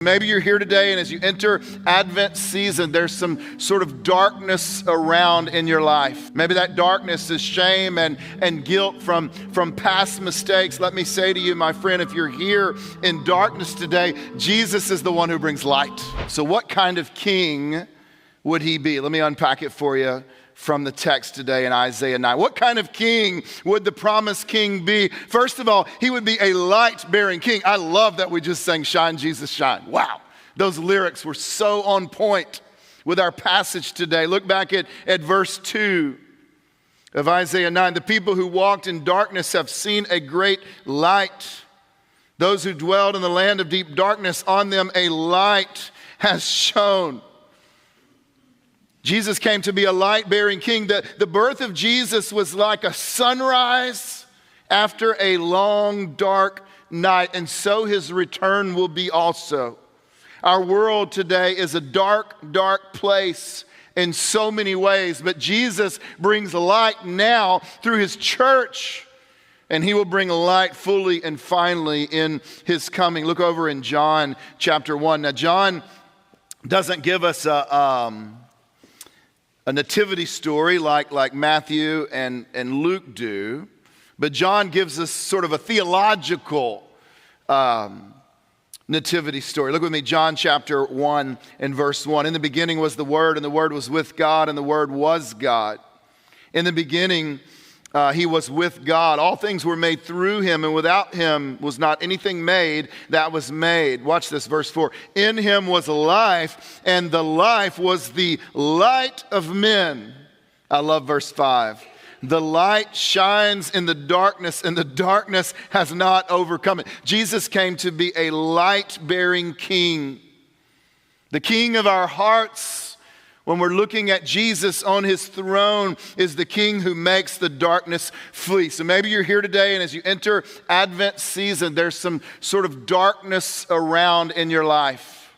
Maybe you're here today, and as you enter Advent season, there's some sort of darkness around in your life. Maybe that darkness is shame and guilt from past mistakes. Let me say to you, my friend, if you're here in darkness today, Jesus is the one who brings light. So what kind of king would he be? Let me unpack it for you from the text today in Isaiah 9. What kind of king would the promised king be? First of all, he would be a light-bearing king. I love that we just sang Shine, Jesus, Shine. Wow, those lyrics were so on point with our passage today. Look back at verse 2 of Isaiah 9. The people who walked in darkness have seen a great light. Those who dwelled in the land of deep darkness, on them a light has shone. Jesus came to be a light-bearing king. The birth of Jesus was like a sunrise after a long, dark night, and so his return will be also. Our world today is a dark, dark place in so many ways, but Jesus brings light now through his church, and he will bring light fully and finally in his coming. Look over in John chapter 1. Now, John doesn't give us a nativity story like Matthew and Luke do, but John gives us sort of a theological nativity story. Look with me, John chapter 1 and verse 1. In the beginning was the Word, and the Word was with God, and the Word was God. In the beginning, he was with God. All things were made through him, and without him was not anything made that was made. Watch this, verse 4. In him was life, and the life was the light of men. I love verse 5. The light shines in the darkness, and the darkness has not overcome it. Jesus came to be a light-bearing king, the king of our hearts. When we're looking at Jesus on his throne, is the king who makes the darkness flee. So maybe you're here today, and as you enter Advent season, there's some sort of darkness around in your life.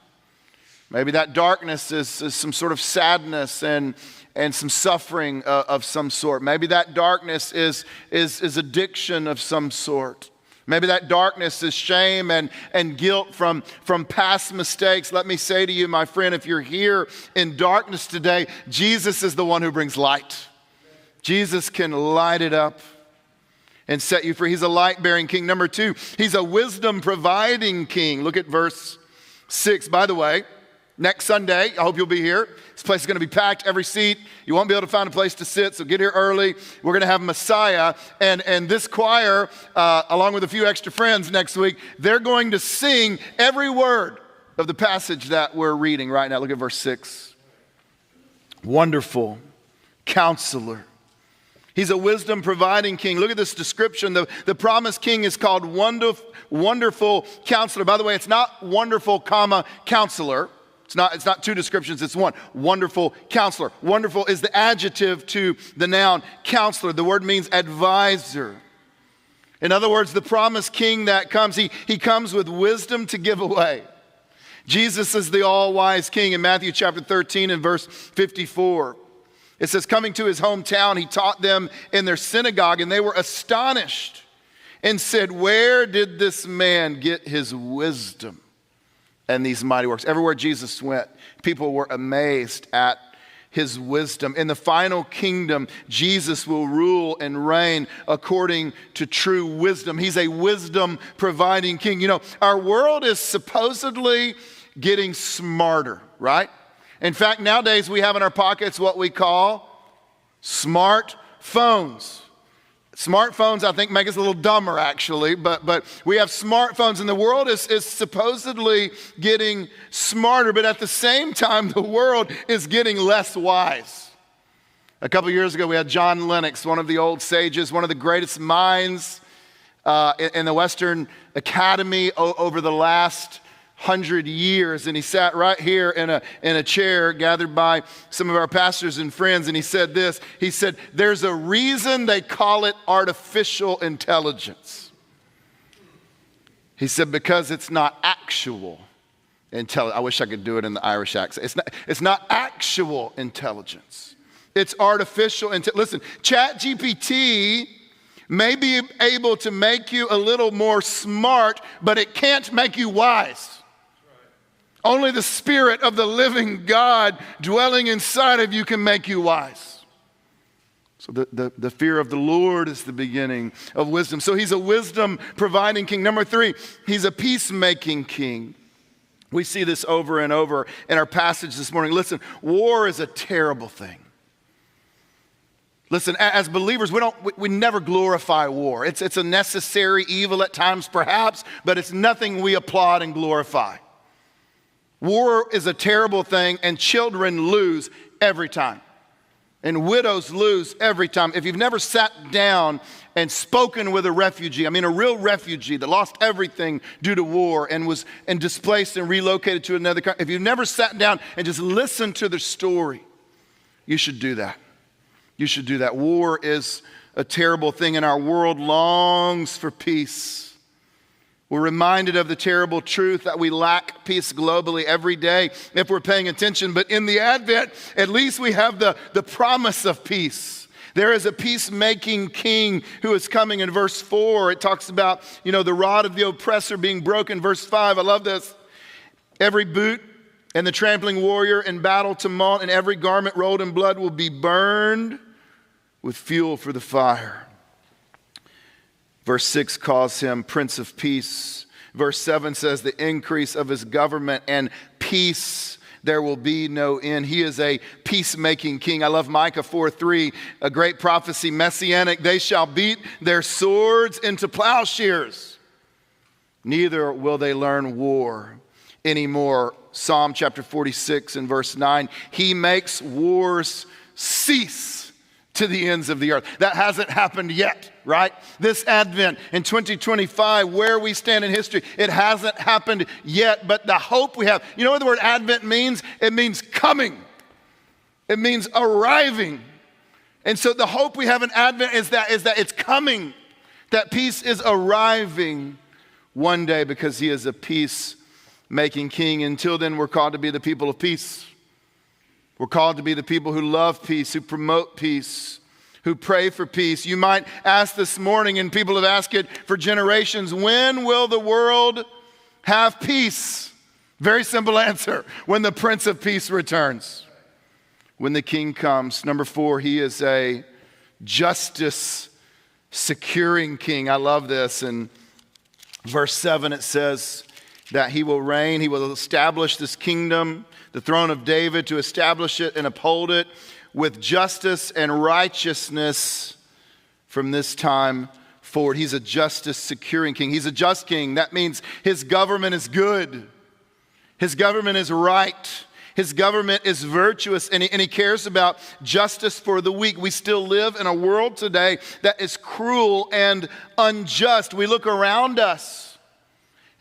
Maybe that darkness is some sort of sadness and some suffering of some sort. Maybe that darkness is addiction of some sort. Maybe that darkness is shame and guilt from past mistakes. Let me say to you, my friend, if you're here in darkness today, Jesus is the one who brings light. Jesus can light it up and set you free. He's a light-bearing king. Number 2, he's a wisdom-providing king. Look at verse 6. By the way, next Sunday, I hope you'll be here. This place is going to be packed, every seat. You won't be able to find a place to sit, so get here early. We're going to have Messiah, and this choir, along with a few extra friends next week, they're going to sing every word of the passage that we're reading right now. Look at verse 6. Wonderful Counselor. He's a wisdom-providing king. Look at this description. The promised king is called Wonderful Counselor. By the way, it's not wonderful, counselor. It's not two descriptions, it's one. Wonderful Counselor. Wonderful is the adjective to the noun counselor. The word means advisor. In other words, the promised king that comes, he comes with wisdom to give away. Jesus is the all-wise king. In Matthew chapter 13 and verse 54, it says, coming to his hometown, he taught them in their synagogue, and they were astonished and said, where did this man get his wisdom and these mighty works? Everywhere Jesus went, people were amazed at his wisdom. In the final kingdom, Jesus will rule and reign according to true wisdom. He's a wisdom-providing king. You know, our world is supposedly getting smarter, right? In fact, nowadays we have in our pockets what we call smartphones. Smartphones, I think, make us a little dumber, actually, but we have smartphones, and the world is supposedly getting smarter, but at the same time, the world is getting less wise. A couple years ago, we had John Lennox, one of the old sages, one of the greatest minds in the Western Academy over the last 100 years, and he sat right here in a chair gathered by some of our pastors and friends, and he said this. He said, there's a reason they call it artificial intelligence. He said, because it's not actual intelligence. I wish I could do it in the Irish accent. It's not actual intelligence. It's artificial intelligence. Listen, ChatGPT may be able to make you a little more smart, but it can't make you wise. Only the Spirit of the living God dwelling inside of you can make you wise. So the fear of the Lord is the beginning of wisdom. So he's a wisdom providing king. Number 3, he's a peacemaking king. We see this over and over in our passage this morning. Listen, war is a terrible thing. Listen, as believers, we never glorify war. It's a necessary evil at times perhaps, but it's nothing we applaud and glorify. War is a terrible thing, and children lose every time. And widows lose every time. If you've never sat down and spoken with a refugee, a real refugee that lost everything due to war and was displaced and relocated to another country, if you've never sat down and just listened to their story, you should do that. You should do that. War is a terrible thing, and our world longs for peace. We're reminded of the terrible truth that we lack peace globally every day if we're paying attention. But in the Advent, at least we have the promise of peace. There is a peacemaking king who is coming. In verse 4, it talks about, the rod of the oppressor being broken. Verse 5, I love this. Every boot and the trampling warrior in battle tumult and every garment rolled in blood will be burned with fuel for the fire. Verse 6 calls him Prince of Peace. Verse 7 says the increase of his government and peace, there will be no end. He is a peacemaking king. I love Micah 4:3, a great prophecy, messianic. They shall beat their swords into plowshares. Neither will they learn war anymore. Psalm chapter 46 and verse 9, he makes wars cease to the ends of the earth. That hasn't happened yet, right? This Advent in 2025, where we stand in history, it hasn't happened yet, but the hope we have. You know what the word Advent means? It means coming. It means arriving. And so the hope we have in Advent is that it's coming, that peace is arriving one day because he is a peacemaking king. Until then, we're called to be the people of peace. We're called to be the people who love peace, who promote peace, who pray for peace. You might ask this morning, and people have asked it for generations, when will the world have peace? Very simple answer, when the Prince of Peace returns, when the King comes. Number 4, he is a justice securing king. I love this. In verse 7, it says that he will reign, he will establish this kingdom, the throne of David, to establish it and uphold it with justice and righteousness from this time forward. He's a justice securing king. He's a just king. That means his government is good. His government is right. His government is virtuous, and he cares about justice for the weak. We still live in a world today that is cruel and unjust. We look around us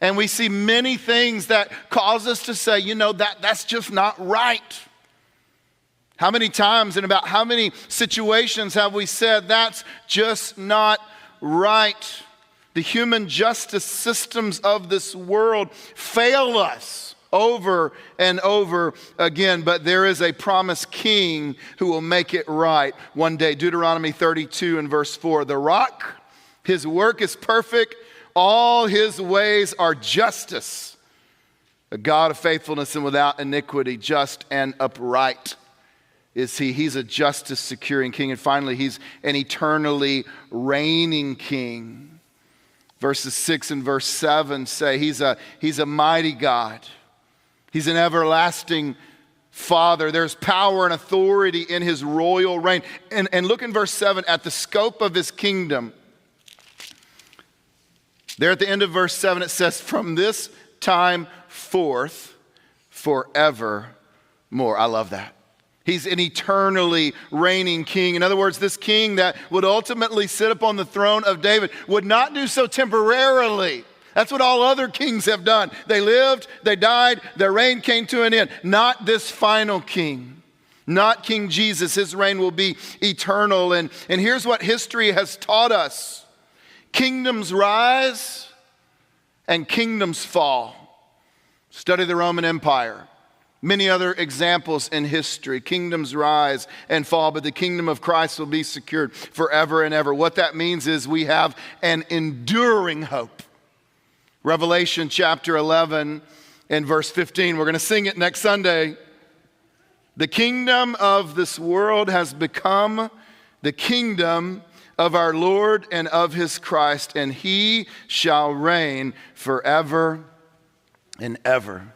and we see many things that cause us to say, that's just not right. How many times and about how many situations have we said that's just not right? The human justice systems of this world fail us over and over again, but there is a promised king who will make it right one day. Deuteronomy 32 and verse 4, the rock, his work is perfect, all his ways are justice, a God of faithfulness and without iniquity, just and upright is he. He's a justice securing king. And finally, he's an eternally reigning king. Verses 6 and verse 7 say he's a mighty God. He's an everlasting Father. There's power and authority in his royal reign. And look in verse 7 at the scope of his kingdom. There at the end of verse 7, it says, from this time forth, forevermore. I love that. He's an eternally reigning king. In other words, this king that would ultimately sit upon the throne of David would not do so temporarily. That's what all other kings have done. They lived, they died, their reign came to an end. Not this final king. Not King Jesus. His reign will be eternal. And here's what history has taught us. Kingdoms rise and kingdoms fall. Study the Roman Empire. Many other examples in history. Kingdoms rise and fall, but the kingdom of Christ will be secured forever and ever. What that means is we have an enduring hope. Revelation chapter 11 in verse 15. We're going to sing it next Sunday. The kingdom of this world has become the kingdom of our Lord and of his Christ, and he shall reign forever and ever.